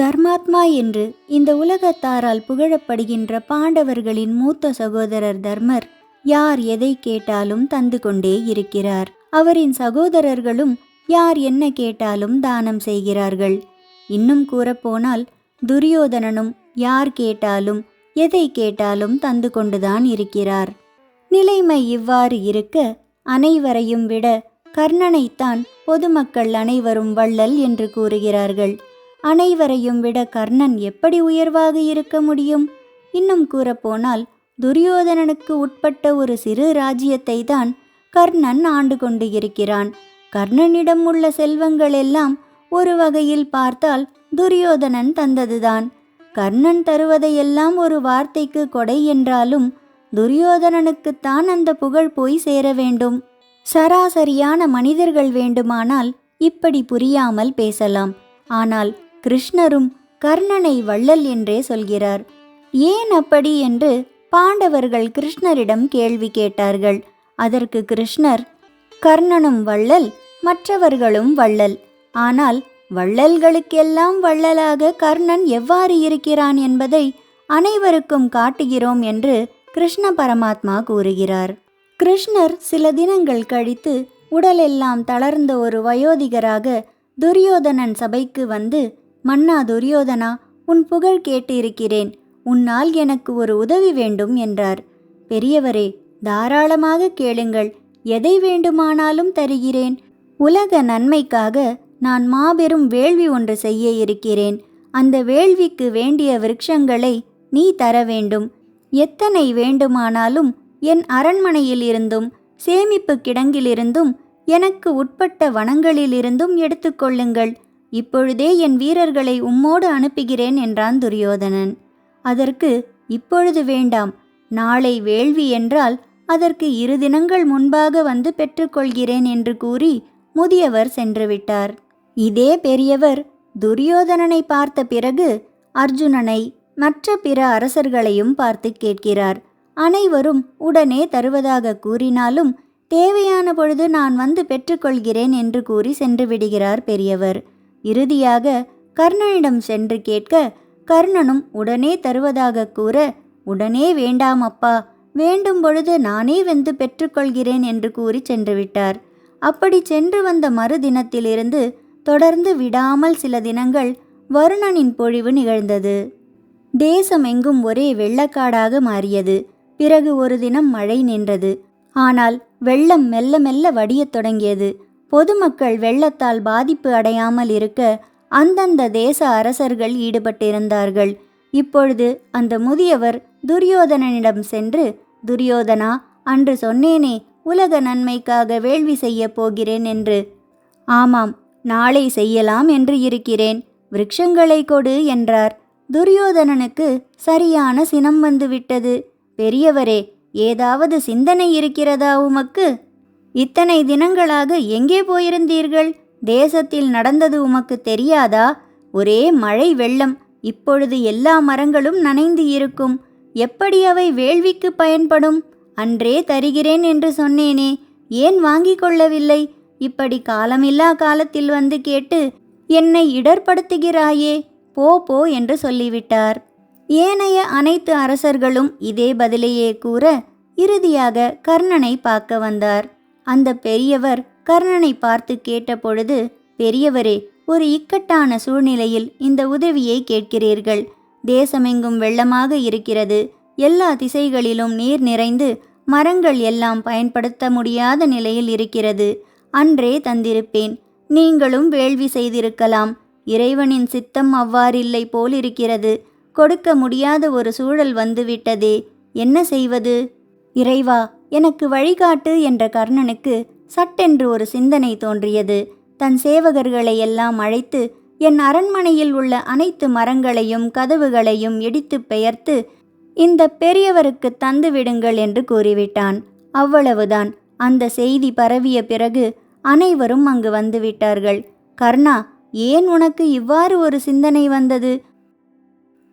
தர்மாத்மா என்று இந்த உலகத்தாரால் புகழப்படுகின்ற பாண்டவர்களின் மூத்த சகோதரர் தர்மர் யார் எதை கேட்டாலும் தந்து கொண்டே இருக்கிறார். அவரின் சகோதரர்களும் யார் என்ன கேட்டாலும் தானம் செய்கிறார்கள். இன்னும் கூறப்போனால் துரியோதனனும் யார் கேட்டாலும் எதை கேட்டாலும் தந்து கொண்டுதான் இருக்கிறார். நிலைமை இவ்வாறு இருக்க அனைவரையும் விட கர்ணனைத்தான் பொதுமக்கள் அனைவரும் வள்ளல் என்று கூறுகிறார்கள். அனைவரையும் விட கர்ணன் எப்படி உயர்வாக இருக்க முடியும்? இன்னும் கூறப்போனால் துரியோதனனுக்கு உட்பட்ட ஒரு சிறு ராஜ்யத்தை தான் கர்ணன் ஆண்டு கொண்டு இருக்கிறான். கர்ணனிடம் உள்ள செல்வங்கள் எல்லாம் ஒரு வகையில் பார்த்தால் துரியோதனன் தந்ததுதான். கர்ணன் தருவதையெல்லாம் ஒரு வார்த்தைக்கு கொடை என்றாலும் துரியோதனனுக்குத்தான் அந்த புகழ் போய் சேர வேண்டும். சராசரியான மனிதர்கள் வேண்டுமானால் இப்படி புரியாமல் பேசலாம். ஆனால் கிருஷ்ணரும் கர்ணனை வள்ளல் என்றே சொல்கிறார். ஏன் அப்படி என்று பாண்டவர்கள் கிருஷ்ணரிடம் கேள்வி கேட்டார்கள். அதற்கு கிருஷ்ணர், கர்ணனும் வள்ளல், மற்றவர்களும் வள்ளல். ஆனால் வள்ளல்களுக்கெல்லாம் வள்ளலாக கர்ணன் எவ்வாறு இருக்கிறான் என்பதை அனைவருக்கும் காட்டுகிறோம் என்று கிருஷ்ண பரமாத்மா கூறுகிறார். கிருஷ்ணர் சில தினங்கள் கழித்து உடலெல்லாம் தளர்ந்த ஒரு வயோதிகராக துரியோதனன் சபைக்கு வந்து, மன்னா துரியோதனா, உன் புகழ் கேட்டு இருக்கிறேன். உன்னால் எனக்கு ஒரு உதவி வேண்டும் என்றார். பெரியவரே, தாராளமாக கேளுங்கள், எதை வேண்டுமானாலும் தருகிறேன். உலக நன்மைக்காக நான் மாபெரும் வேள்வி ஒன்று செய்ய இருக்கிறேன். அந்த வேள்விக்கு வேண்டிய விருட்சங்களை நீ தர வேண்டும். எத்தனை வேண்டுமானாலும் என் அரண்மனையில் இருந்தும் சேமிப்பு கிடங்கிலிருந்தும் எனக்கு உட்பட்ட வனங்களிலிருந்தும் எடுத்துக்கொள்ளுங்கள். இப்பொழுதே என் வீரர்களை உம்மோடு அனுப்புகிறேன் என்றான் துரியோதனன். அதற்கு, இப்பொழுது வேண்டாம், நாளை வேள்வி என்றால் அதற்கு 2 தினங்கள் முன்பாக வந்து பெற்றுக்கொள்கிறேன் என்று கூறி முதியவர் சென்று விட்டார். இதே பெரியவர் துரியோதனனை பார்த்த பிறகு அர்ஜுனனை மற்ற பிற அரசர்களையும் பார்த்து கேட்கிறார். அனைவரும் உடனே தருவதாக கூறினாலும் தேவையான பொழுது நான் வந்து பெற்றுக்கொள்கிறேன் என்று கூறி சென்று விடுகிறார் பெரியவர். இறுதியாக கர்ணனிடம் சென்று கேட்க கர்ணனும் உடனே தருவதாக கூற, உடனே வேண்டாம் அப்பா, வேண்டும் பொழுது நானே வந்து பெற்றுக்கொள்கிறேன் என்று கூறி சென்று விட்டார். அப்படி சென்று வந்த மறுதினத்திலிருந்து தொடர்ந்து விடாமல் சில தினங்கள் வருணனின் பொழிவு நிகழ்ந்தது. தேசமெங்கும் ஒரே வெள்ளக்காடாக மாறியது. பிறகு ஒரு தினம் மழை நின்றது. ஆனால் வெள்ளம் மெல்ல மெல்ல வடியத் தொடங்கியது. பொதுமக்கள் வெள்ளத்தால் பாதிப்பு அடையாமல் இருக்க அந்தந்த தேச அரசர்கள் ஈடுபட்டிருந்தார்கள். இப்பொழுது அந்த முதியவர் துரியோதனனிடம் சென்று, துரியோதனா, அன்று சொன்னேனே உலக நன்மைக்காக வேள்வி செய்ய போகிறேன் என்று. ஆமாம், நாளை செய்யலாம் என்று இருக்கிறேன். விருட்சங்களை கொடு என்றார். துரியோதனனுக்கு சரியான சினம் வந்துவிட்டது. பெரியவரே, ஏதாவது சிந்தனை இருக்கிறதா உமக்கு? இத்தனை தினங்களாக எங்கே போயிருந்தீர்கள்? தேசத்தில் நடந்தது உமக்கு தெரியாதா? ஒரே மழை வெள்ளம். இப்பொழுது எல்லா மரங்களும் நனைந்து இருக்கும். எப்படி அவை வேள்விக்கு பயன்படும்? அன்றே தருகிறேன் என்று சொன்னேனே, ஏன் வாங்கிக் கொள்ளவில்லை? இப்படி காலமில்லா காலத்தில் வந்து கேட்டு என்னை இடர்படுத்துகிறாயே, போ போ என்று சொல்லிவிட்டார். ஏனைய அனைத்து அரசர்களும் இதே பதிலையே கூற இறுதியாக கர்ணனை பார்க்க வந்தார். அந்த பெரியவர் கர்ணனை பார்த்து கேட்டபொழுது, பெரியவரே, ஒரு இக்கட்டான சூழ்நிலையில் இந்த உதவியை கேட்கிறீர்கள். தேசமெங்கும் வெள்ளமாக இருக்கிறது. எல்லா திசைகளிலும் நீர் நிறைந்து மரங்கள் எல்லாம் பயன்படுத்த முடியாத நிலையில் இருக்கிறது. அன்றே தந்திருப்பேன். நீங்களும் வேள்வி செய்திருக்கலாம். இறைவனின் சித்தம் அவ்வாறில்லை போலிருக்கிறது. கொடுக்க முடியாத ஒரு சூழல் வந்துவிட்டதே, என்ன செய்வது? இறைவா, எனக்கு வழிகாட்டு என்ற கர்ணனுக்கு சட்டென்று ஒரு சிந்தனை தோன்றியது. தன் சேவகர்களை எல்லாம் அழைத்து என் அரண்மனையில் உள்ள அனைத்து மரங்களையும் கதவுகளையும் இடித்து பெயர்த்து இந்த பெரியவருக்கு தந்து விடுங்கள் என்று கூறிவிட்டான். அவ்வளவுதான். அந்த செய்தி பரவிய பிறகு அனைவரும் அங்கு வந்துவிட்டார்கள். கர்ணா, ஏன் உனக்கு இவ்வாறு ஒரு சிந்தனை வந்தது?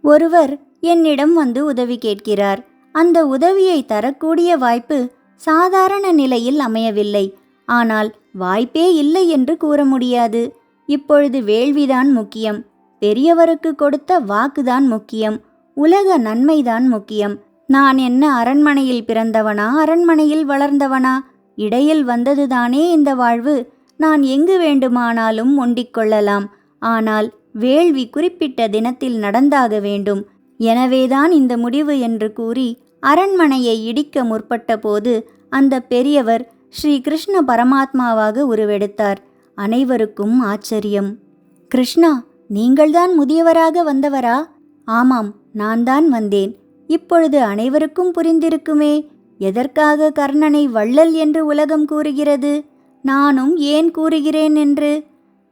ஒருவர் என்னிடம் வந்து உதவி கேட்கிறார். அந்த உதவியை தரக்கூடிய வாய்ப்பு சாதாரண நிலையில் அமையவில்லை. ஆனால் வாய்ப்பே இல்லை என்று கூற முடியாது. இப்பொழுது வேள்விதான் முக்கியம். பெரியவருக்கு கொடுத்த வாக்குதான் முக்கியம். உலக நன்மைதான் முக்கியம். நான் என்ன அரண்மனையில் பிறந்தவனா, அரண்மனையில் வளர்ந்தவனா? இடையில் வந்ததுதானே இந்த வாழ்வு. நான் எங்கு வேண்டுமானாலும் ஒண்டிக் கொள்ளலாம். ஆனால் வேள்வி குறிப்பிட்ட தினத்தில் நடந்தாக வேண்டும். எனவேதான் இந்த முடிவு என்று கூறி அரண்மனையை இடிக்க முற்பட்ட போது அந்த பெரியவர் ஸ்ரீ கிருஷ்ண பரமாத்மாவாக உருவெடுத்தார். அனைவருக்கும் ஆச்சரியம். கிருஷ்ணா, நீங்கள்தான் முதியவராக வந்தவரா? ஆமாம், நான் தான் வந்தேன். இப்பொழுது அனைவருக்கும் புரிந்திருக்குமே எதற்காக கர்ணனை வள்ளல் என்று உலகம் கூறுகிறது, நானும் ஏன் கூறுகிறேன் என்று.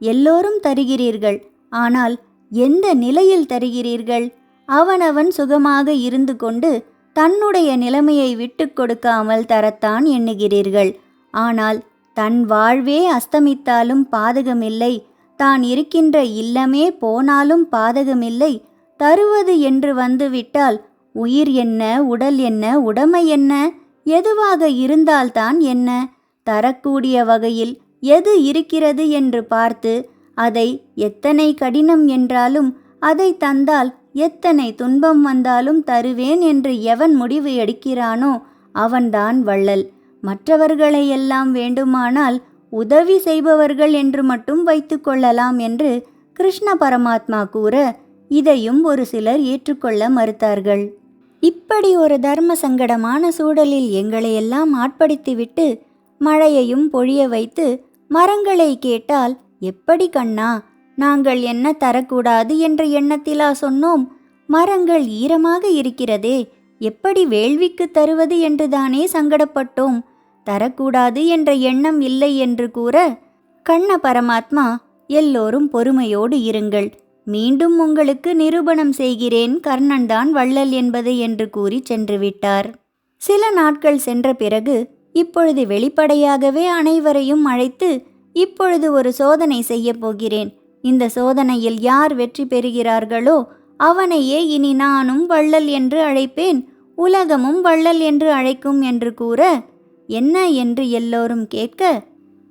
எல்லோரும் தருகிறீர்கள், ஆனால் எந்த நிலையில் தருகிறீர்கள்? அவனவன் சுகமாக இருந்து கொண்டு தன்னுடைய நிலைமையை விட்டு கொடுக்காமல் தரத்தான் எண்ணுகிறீர்கள். ஆனால் தன் வாழ்வே அஸ்தமித்தாலும் பாதகமில்லை, தான் இருக்கின்ற இல்லமே போனாலும் பாதகமில்லை. தருவது என்று வந்துவிட்டால் உயிர் என்ன, உடல் என்ன, உடைமை என்ன, எதுவாக இருந்தால்தான் என்ன? தரக்கூடிய வகையில் எது இருக்கிறது என்று பார்த்து அதை எத்தனை கடினம் என்றாலும் அதை தந்தால் எத்தனை துன்பம் வந்தாலும் தருவேன் என்று எவன் முடிவு எடுக்கிறானோ அவன்தான் வள்ளல். மற்றவர்களையெல்லாம் வேண்டுமானால் உதவி செய்பவர்கள் என்று மட்டும் வைத்து கொள்ளலாம் என்று கிருஷ்ண பரமாத்மா கூற இதையும் ஒரு சிலர் ஏற்றுக்கொள்ள மறுத்தார்கள். இப்படி ஒரு தர்ம சங்கடமான சூழலில் எங்களையெல்லாம் ஆட்படுத்திவிட்டு மழையையும் பொழிய வைத்து மரங்களை கேட்டால் எப்படி கண்ணா? நாங்கள் என்ன தரக்கூடாது என்ற எண்ணத்திலா சொன்னோம்? மரங்கள் ஈரமாக இருக்கிறதே, எப்படி வேள்விக்கு தருவது என்றுதானே சங்கடப்பட்டோம். தரக்கூடாது என்ற எண்ணம் இல்லை என்று கூற கண்ண பரமாத்மா, எல்லோரும் பொறுமையோடு இருங்கள், மீண்டும் உங்களுக்கு நிரூபணம் செய்கிறேன் கர்ணன் தான் வள்ளல் என்பது என்று கூறி சென்று விட்டார். சில நாட்கள் சென்ற பிறகு இப்பொழுது வெளிப்படையாகவே அனைவரையும் அழைத்து, இப்பொழுது ஒரு சோதனை செய்ய போகிறேன். இந்த சோதனையில் யார் வெற்றி பெறுகிறார்களோ அவனையே இனி நானும் வள்ளல் என்று அழைப்பேன், உலகமும் வள்ளல் என்று அழைக்கும் என்று கூற, என்ன என்று எல்லோரும் கேட்க,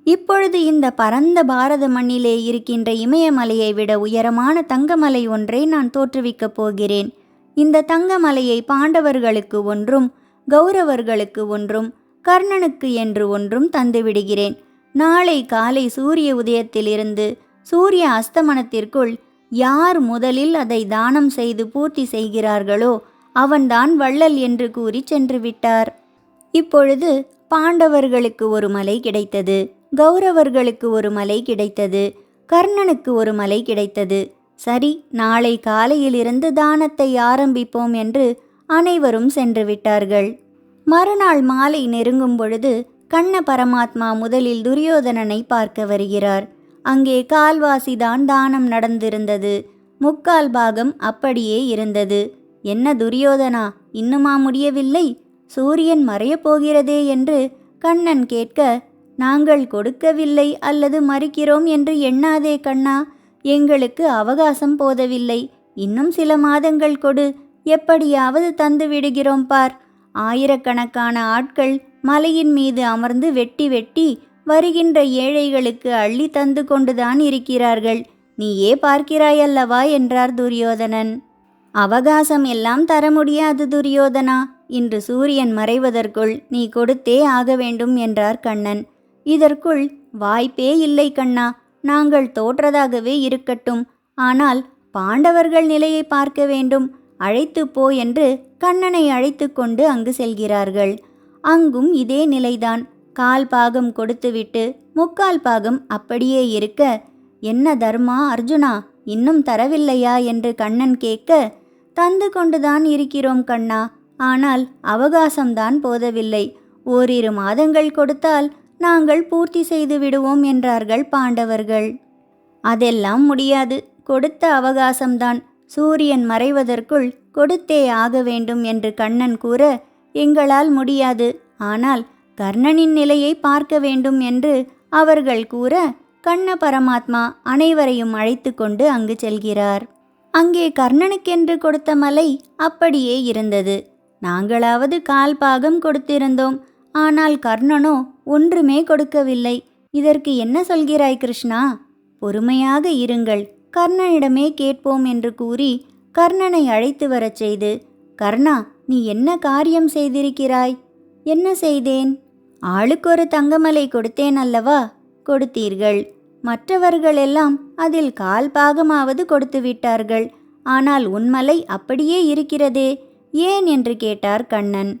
இப்பொழுது இந்த பரந்த பாரத மண்ணிலே இருக்கின்ற இமயமலையை விட உயரமான தங்கமலை ஒன்றை நான் தோற்றுவிக்கப் போகிறேன். இந்த தங்கமலையை பாண்டவர்களுக்கு ஒன்றும், கௌரவர்களுக்கு ஒன்றும், கர்ணனுக்கு என்று ஒன்றும் தந்துவிடுகிறேன். நாளை காலை சூரிய உதயத்திலிருந்து சூரிய அஸ்தமனத்திற்குள் யார் முதலில் அதை தானம் செய்து பூர்த்தி செய்கிறார்களோ அவன்தான் வள்ளல் என்று கூறி சென்று விட்டார். இப்பொழுது பாண்டவர்களுக்கு ஒரு மலை கிடைத்தது, கௌரவர்களுக்கு ஒரு மலை கிடைத்தது, கர்ணனுக்கு ஒரு மலை கிடைத்தது. சரி, நாளை காலையிலிருந்து தானத்தை ஆரம்பிப்போம் என்று அனைவரும் சென்று விட்டார்கள். மறுநாள் மாலை நெருங்கும் பொழுது கண்ண பரமாத்மா முதலில் துரியோதனனை பார்க்க வருகிறார். அங்கே கால்வாசிதான் தானம் நடந்திருந்தது, 3/4 பாகம் அப்படியே இருந்தது. என்ன துரியோதனா, இன்னுமா முடியவில்லை? சூரியன் மறையப் போகிறதே என்று கண்ணன் கேட்க, நாங்கள் கொடுக்கவில்லை அல்லது மறுக்கிறோம் என்று எண்ணாதே கண்ணா, எங்களுக்கு அவகாசம் போதவில்லை, இன்னும் சில மாதங்கள் கொடு, எப்படியாவது தந்து விடுகிறோம் பார். ஆயிரக்கணக்கான ஆட்கள் மலையின் மீது அமர்ந்து வெட்டி வெட்டி வருகின்ற ஏழைகளுக்கு அள்ளி தந்து கொண்டுதான் இருக்கிறார்கள், நீயே பார்க்கிறாயல்லவா என்றார் துரியோதனன். அவகாசம் எல்லாம் தர முடியாது துரியோதனா, இன்று சூரியன் மறைவதற்குள் நீ கொடுத்தே ஆக வேண்டும் என்றார் கண்ணன். இதற்குள் வாய்ப்பே இல்லை கண்ணா, நாங்கள் தோற்றதாகவே இருக்கட்டும், ஆனால் பாண்டவர்கள் நிலையை பார்க்க வேண்டும், அழைத்து போ என்று கண்ணனை அழைத்து கொண்டு அங்கு செல்கிறார்கள். அங்கும் இதே நிலைதான். 1/4 பாகம் கொடுத்துவிட்டு 3/4 பாகம் அப்படியே இருக்க, என்ன தர்மா அர்ஜுனா, இன்னும் தரவில்லையா என்று கண்ணன் கேட்க, தந்து கொண்டுதான் இருக்கிறோம் கண்ணா, ஆனால் அவகாசம்தான் போதவில்லை, ஓரிரு மாதங்கள் கொடுத்தால் நாங்கள் பூர்த்தி செய்து விடுவோம் என்றார்கள் பாண்டவர்கள். அதெல்லாம் முடியாது, கொடுத்த அவகாசம்தான், சூரியன் மறைவதற்குள் கொடுத்தே ஆக வேண்டும் என்று கண்ணன் கூற, எங்களால் முடியாது, ஆனால் கர்ணனின் நிலையை பார்க்க வேண்டும் என்று அவர்கள் கூற, கண்ண பரமாத்மா அனைவரையும் அழைத்து கொண்டு அங்கு செல்கிறார். அங்கே கர்ணனுக்கென்று கொடுத்த மலை அப்படியே இருந்தது. நாங்களாவது 1/4 பாகம் கொடுத்திருந்தோம், ஆனால் கர்ணனோ ஒன்றுமே கொடுக்கவில்லை. இதற்கு என்ன சொல்கிறாய் கிருஷ்ணா? பொறுமையாக இருங்கள், கர்ணனிடமே கேட்போம் என்று கூறி கர்ணனை அழைத்து வரச் செய்து, கர்ணா, நீ என்ன காரியம் செய்திருக்கிறாய்? என்ன செய்தேன்? ஆளுக்கொரு தங்கமலை கொடுத்தேன் அல்லவா? கொடுத்தீர்கள். மற்றவர்களெல்லாம் அதில் கால் பாகமாவது கொடுத்து விட்டார்கள். ஆனால் உன் மலை அப்படியே இருக்கிறதே, ஏன் என்று கேட்டார் கண்ணன்.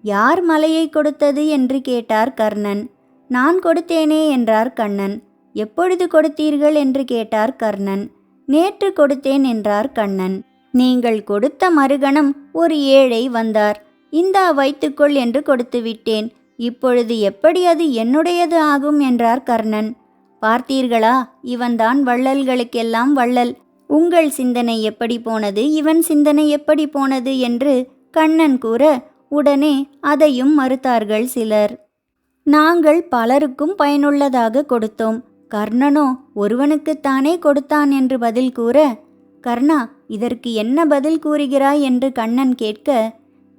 யார் மலையை கொடுத்தது என்று கேட்டார் கர்ணன். நான் கொடுத்தேனே என்றார் கண்ணன். எப்பொழுது கொடுத்தீர்கள் என்று கேட்டார் கர்ணன். நேற்று கொடுத்தேன் என்றார் கண்ணன். நீங்கள் கொடுத்த மறுகணம் ஒரு ஏழை வந்தார். இந்தா வைத்துக்கொள் என்று கொடுத்து விட்டேன். இப்பொழுது எப்படி அது என்னுடையது ஆகும் என்றார் கர்ணன். பார்த்தீர்களா, இவன்தான் வள்ளல்களுக்கெல்லாம் வள்ளல். உங்கள் சிந்தனை எப்படி போனது, இவன் சிந்தனை எப்படி போனது என்று கண்ணன் கூற உடனே அதையும் மறுத்தார்கள் சிலர். நாங்கள் பலருக்கும் பயனுள்ளதாக கொடுத்தோம். கர்ணனோ ஒருவனுக்குத்தானே கொடுத்தான் என்று பதில் கூற, கர்ணா, இதற்கு என்ன பதில் கூறுகிறாய் என்று கண்ணன் கேட்க,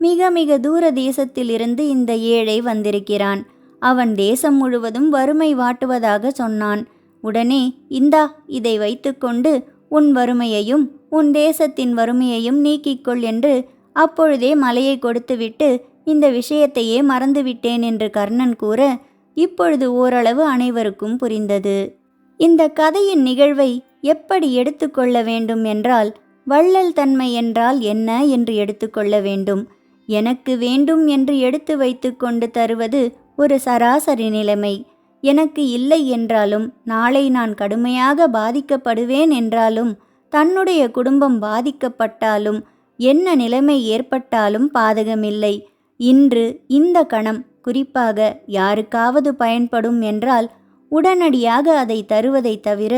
மிக மிக தூர தேசத்திலிருந்து இந்த ஏழை வந்திருக்கிறான். அவன் தேசம் முழுவதும் வறுமை வாட்டுவதாக சொன்னான். உடனே இந்தா இதை வைத்துக்கொண்டு உன் வறுமையையும் உன் தேசத்தின் வறுமையையும் நீக்கிக்கொள் என்று அப்பொழுதே மலையை கொடுத்துவிட்டு இந்த விஷயத்தையே மறந்துவிட்டேன் என்று கர்ணன் கூற, இப்பொழுது ஓரளவு அனைவருக்கும் புரிந்தது. இந்த கதையின் நிகழ்வை எப்படி எடுத்துக்கொள்ள வேண்டும் என்றால், வள்ளல் தன்மை என்றால் என்ன என்று எடுத்துக்கொள்ள வேண்டும். எனக்கு வேண்டும் என்று எடுத்து வைத்து கொண்டு தருவது ஒரு சராசரி நிலைமை. எனக்கு இல்லை என்றாலும், நாளை நான் கடுமையாக பாதிக்கப்படுவேன் என்றாலும், தன்னுடைய குடும்பம் பாதிக்கப்பட்டாலும், என்ன நிலைமை ஏற்பட்டாலும் பாதகமில்லை. இன்று இந்த கணம் குறிப்பாக யாருக்காவது பயன்படும் என்றால் உடனடியாக அதை தருவதை தவிர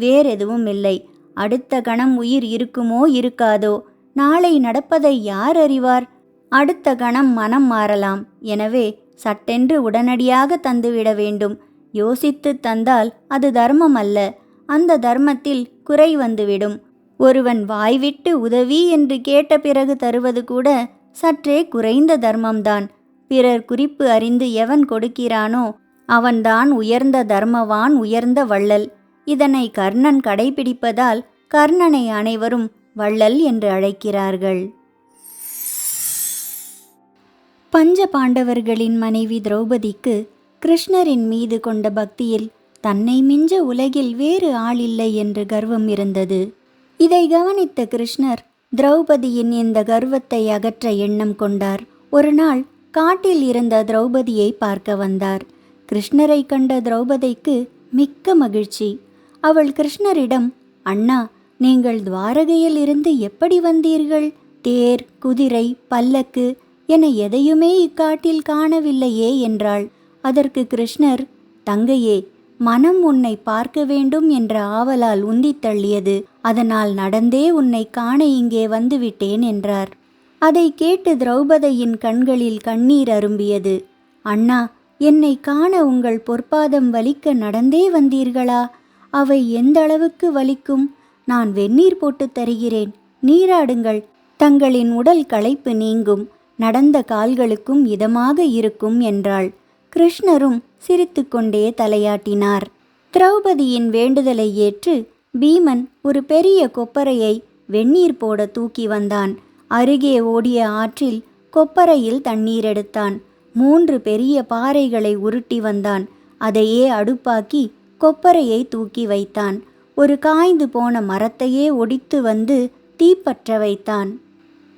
வேறெதுவும் இல்லை. அடுத்த கணம் உயிர் இருக்குமோ இருக்காதோ, நாளை நடப்பதை யார் அறிவார்? அடுத்த கணம் மனம் மாறலாம். எனவே சட்டென்று உடனடியாக தந்துவிட வேண்டும். யோசித்து தந்தால் அது தர்மம் அல்ல. அந்த தர்மத்தில் குறை வந்துவிடும். ஒருவன் வாய்விட்டு உதவி என்று கேட்ட பிறகு தருவது கூட சற்றே குறைந்த தர்மம்தான். பிறர் குறிப்பு அறிந்து எவன் கொடுக்கிறானோ அவன்தான் உயர்ந்த தர்மவான், உயர்ந்த வள்ளல். இதனை கர்ணன் கடைபிடிப்பதால் கர்ணனை அனைவரும் வள்ளல் என்று அழைக்கிறார்கள். பஞ்ச பாண்டவர்களின் மனைவி திரௌபதிக்கு கிருஷ்ணரின் மீது கொண்ட பக்தியில் தன்னை மிஞ்ச உலகில் வேறு ஆளில்லை என்று கர்வம் இருந்தது. இதை கவனித்த கிருஷ்ணர் திரௌபதியின் இந்த கர்வத்தை அகற்ற எண்ணம் கொண்டார். ஒரு நாள் காட்டில் இருந்த திரௌபதியை பார்க்க வந்தார். கிருஷ்ணரை கண்ட திரௌபதிக்கு மிக்க மகிழ்ச்சி. அவள் கிருஷ்ணரிடம், அண்ணா, நீங்கள் துவாரகையில் இருந்து எப்படி வந்தீர்கள்? தேர், குதிரை, பல்லக்கு என எதையுமே இக்காட்டில் காணவில்லையே என்றாள். அதற்கு கிருஷ்ணர், தங்கையே, மனம் உன்னை பார்க்க வேண்டும் என்ற ஆவலால் உந்தித் தள்ளியது. அதனால் நடந்தே உன்னை காண இங்கே வந்துவிட்டேன் என்றார். அதை கேட்டு திரௌபதியின் கண்களில் கண்ணீர் அரும்பியது. அண்ணா, என்னை காண உங்கள் பொற்பாதம் வலிக்க நடந்தே வந்தீர்களா? அவை எந்த அளவுக்கு வலிக்கும்? நான் வெந்நீர் போட்டு தருகிறேன், நீராடுங்கள். தங்களின் உடல் களைப்பு நீங்கும். நடந்த கால்களுக்கும் இதமாக இருக்கும் என்றாள். கிருஷ்ணரும் சிரித்துக்கொண்டே தலையாட்டினார். திரௌபதியின் வேண்டுதலை ஏற்று பீமன் ஒரு பெரிய கொப்பரையை வெந்நீர் போட தூக்கி வந்தான். அருகே ஓடிய ஆற்றில் கொப்பரையில் தண்ணீர் எடுத்தான். 3 பெரிய பாறைகளை உருட்டி வந்தான். அதையே அடுப்பாக்கி கொப்பரையை தூக்கி வைத்தான். ஒரு காய்ந்து போன மரத்தையே ஒடித்து வந்து தீப்பற்ற வைத்தான்.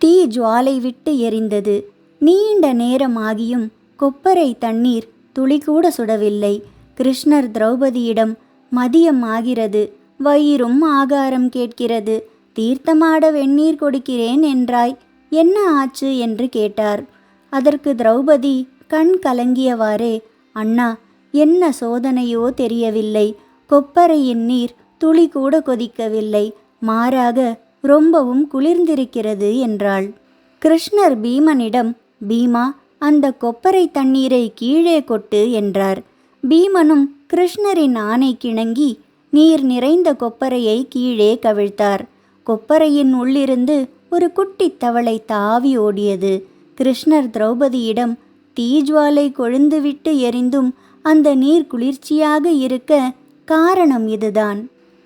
தீ ஜுவாலை விட்டு எரிந்தது. நீண்ட நேரமாகியும் கொப்பரை தண்ணீர் துளிகூட சுடவில்லை. கிருஷ்ணர் திரௌபதியிடம், மதியம் ஆகிறது, வயிறும் ஆகாரம் கேட்கிறது, தீர்த்தமாட வெந்நீர் கொடுக்கிறேன் என்றாய், என்ன ஆச்சு என்று கேட்டார். அதற்கு திரௌபதி கண் கலங்கியவாறே, அண்ணா, என்ன சோதனையோ தெரியவில்லை. கொப்பரையின் நீர் துளி கூட கொதிக்கவில்லை, மாறாக ரொம்பவும் குளிர்ந்திருக்கிறது என்றாள். கிருஷ்ணர் பீமனிடம், பீமா, அந்த கொப்பரை தண்ணீரை கீழே கொட்டு என்றார். பீமனும் கிருஷ்ணரின் ஆணை கிணங்கி நீர் நிறைந்த கொப்பரையை கீழே கவிழ்த்தார். கொப்பரையின் உள்ளிருந்து ஒரு குட்டி தவளை தாவி ஓடியது. கிருஷ்ணர் திரௌபதியிடம், தீஜ்வாலை கொழுந்துவிட்டு எரிந்தும் அந்த நீர் குளிர்ச்சியாக இருக்க காரணம் இதுதான்.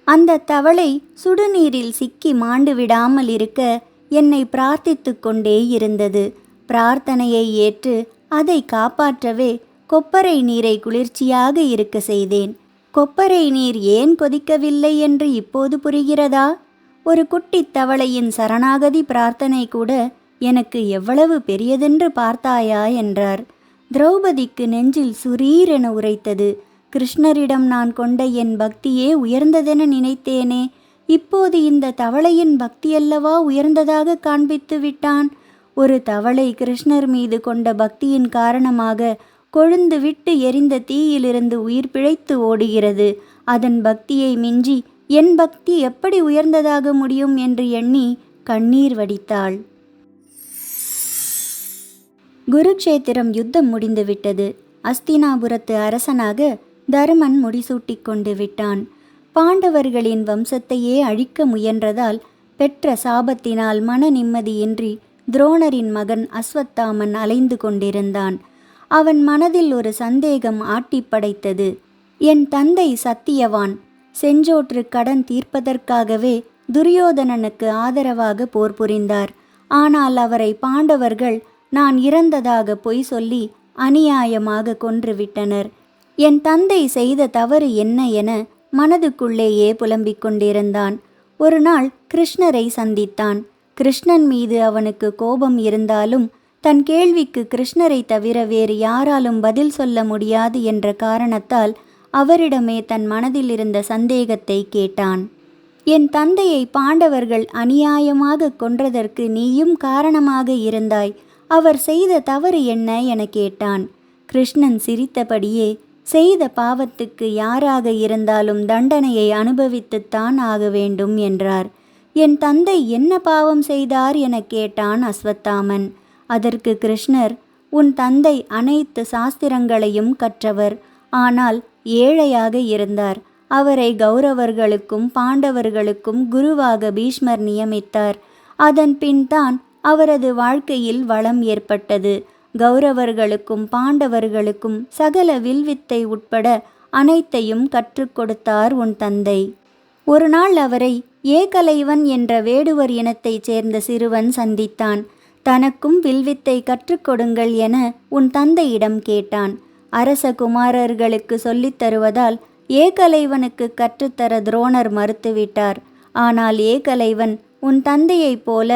அந்த தவளை சுடுநீரில் சிக்கி மாண்டு விடாமல் இருக்க என்னை பிரார்த்தித்து கொண்டே இருந்தது. பிரார்த்தனையை ஏற்று அதை காப்பாற்றவே கொப்பரை நீரை குளிர்ச்சியாக இருக்க செய்தேன். கொப்பரை நீர் ஏன் கொதிக்கவில்லை என்று இப்போது புரிகிறதா? ஒரு குட்டித் தவளையின் சரணாகதி பிரார்த்தனை கூட எனக்கு எவ்வளவு பெரியதென்று பார்த்தாயா என்றார். திரௌபதிக்கு நெஞ்சில் சுரீரென உரைத்தது. கிருஷ்ணரிடம் நான் கொண்ட என் பக்தியே உயர்ந்ததென நினைத்தேனே, இப்போது இந்த தவளையின் பக்தியல்லவா உயர்ந்ததாக காண்பித்து விட்டான். ஒரு தவளை கிருஷ்ணர் மீது கொண்ட பக்தியின் காரணமாக கொழுந்து விட்டு எரிந்த தீயிலிருந்து உயிர் பிழைத்து ஓடுகிறது. அதன் பக்தியை மிஞ்சி என் பக்தி எப்படி உயர்ந்ததாக முடியும் என்று எண்ணி கண்ணீர் வடித்தாள். குருக்ஷேத்திரம் யுத்தம் முடிந்துவிட்டது. அஸ்தினாபுரத்து அரசனாக தருமன் முடிசூட்டி கொண்டு விட்டான். பாண்டவர்களின் வம்சத்தையே அழிக்க முயன்றதால் பெற்ற சாபத்தினால் மன நிம்மதியின்றி துரோணரின் மகன் அஸ்வத்தாமன் அலைந்து கொண்டிருந்தான். அவன் மனதில் ஒரு சந்தேகம் ஆட்டி படைத்தது. என் தந்தை சத்தியவான். செஞ்சோற்று கடன் தீர்ப்பதற்காகவே துரியோதனனுக்கு ஆதரவாக போர் புரிந்தார். ஆனால் அவரை பாண்டவர்கள் நான் இறந்ததாக பொய் சொல்லி அநியாயமாக கொன்றுவிட்டனர். என் தந்தை செய்த தவறு என்ன என மனதுக்குள்ளேயே புலம்பிக் கொண்டிருந்தான். ஒரு நாள் கிருஷ்ணரை சந்தித்தான். கிருஷ்ணன் மீது அவனுக்கு கோபம் இருந்தாலும் தன் கேள்விக்கு கிருஷ்ணரை தவிர வேறு யாராலும் பதில் சொல்ல முடியாது என்ற காரணத்தால் அவரிடமே தன் மனதில் இருந்த சந்தேகத்தை கேட்டான். என் தந்தையை பாண்டவர்கள் அநியாயமாக கொன்றதற்கு நீயும் காரணமாக இருந்தாய். அவர் செய்த தவறு என்ன என கேட்டான். கிருஷ்ணன் சிரித்தபடியே, செய்த பாவத்துக்கு யாராக இருந்தாலும் தண்டனையை அனுபவித்துத்தான் ஆக வேண்டும் என்றார். என் தந்தை என்ன பாவம் செய்தார் என கேட்டான் அஸ்வத்தாமன். அதற்கு கிருஷ்ணர், உன் தந்தை அனைத்து சாஸ்திரங்களையும் கற்றவர். ஆனால் ஏழையாக இருந்தார். அவரை கௌரவர்களுக்கும் பாண்டவர்களுக்கும் குருவாக பீஷ்மர் நியமித்தார். அதன் பின் தான் அவரது வாழ்க்கையில் வளம் ஏற்பட்டது. கௌரவர்களுக்கும் பாண்டவர்களுக்கும் சகல வில்வித்தை உட்பட அனைத்தையும் கற்றுக் கொடுத்தார் உன் தந்தை. ஒரு நாள் அவரை ஏகலைவன் என்ற வேடுவர் இனத்தைச் சேர்ந்த சிறுவன் சந்தித்தான். தனக்கும் வில்வித்தை கற்றுக் கொடுங்கள் என உன் தந்தையிடம் கேட்டான். அரச குமாரர்களுக்கு சொல்லித் தருவதால் ஏகலைவனுக்கு கற்றுத்தர துரோணர் மறுத்துவிட்டார். ஆனால் ஏகலைவன் உன் தந்தையைப் போல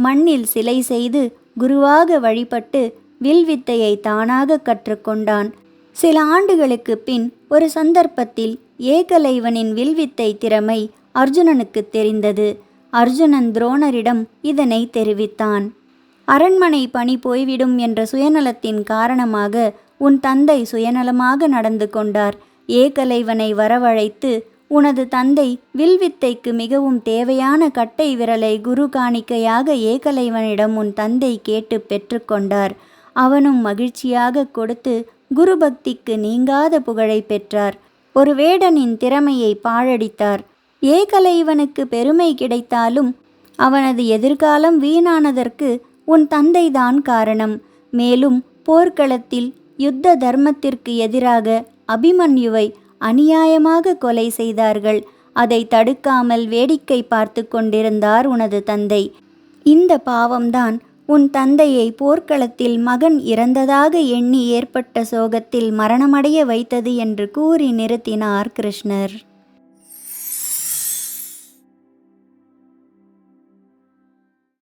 மண்ணில் சிலை செய்து குருவாக வழிபட்டு வில்வித்தையை தானாக கற்றுக்கொண்டான். சில ஆண்டுகளுக்கு பின் ஒரு சந்தர்ப்பத்தில் ஏகலைவனின் வில்வித்தை திறமை அர்ஜுனனுக்கு தெரிந்தது. அர்ஜுனன் துரோணரிடம் இதனை தெரிவித்தான். அரண்மனை பணி போய்விடும் என்ற சுயநலத்தின் காரணமாக உன் தந்தை சுயநலமாக நடந்து கொண்டார். ஏகலைவனை வரவழைத்து உனது தந்தை வில்வித்தைக்கு மிகவும் தேவையான கட்டை விரலை குரு காணிக்கையாக ஏகலைவனிடம் உன் தந்தை கேட்டு பெற்றுக்கொண்டார். அவனும் மகிழ்ச்சியாக கொடுத்து குரு பக்திக்கு நீங்காத புகழை பெற்றார். ஒரு வேடனின் திறமையை பாழடித்தார். ஏகலைவனுக்கு பெருமை கிடைத்தாலும் அவனது எதிர்காலம் வீணானதற்கு உன் தந்தைதான் காரணம். மேலும் போர்க்களத்தில் யுத்த தர்மத்திற்கு எதிராக அபிமன்யுவை அநியாயமாக கொலை செய்தார்கள். அதை தடுக்காமல் வேடிக்கை பார்த்து கொண்டிருந்தார் உனது தந்தை. இந்த பாவம்தான் உன் தந்தையை போர்க்களத்தில் மகன் இறந்ததாக எண்ணி ஏற்பட்ட சோகத்தில் மரணமடைய வைத்தது என்று கூறி நிறுத்தினார் கிருஷ்ணர்.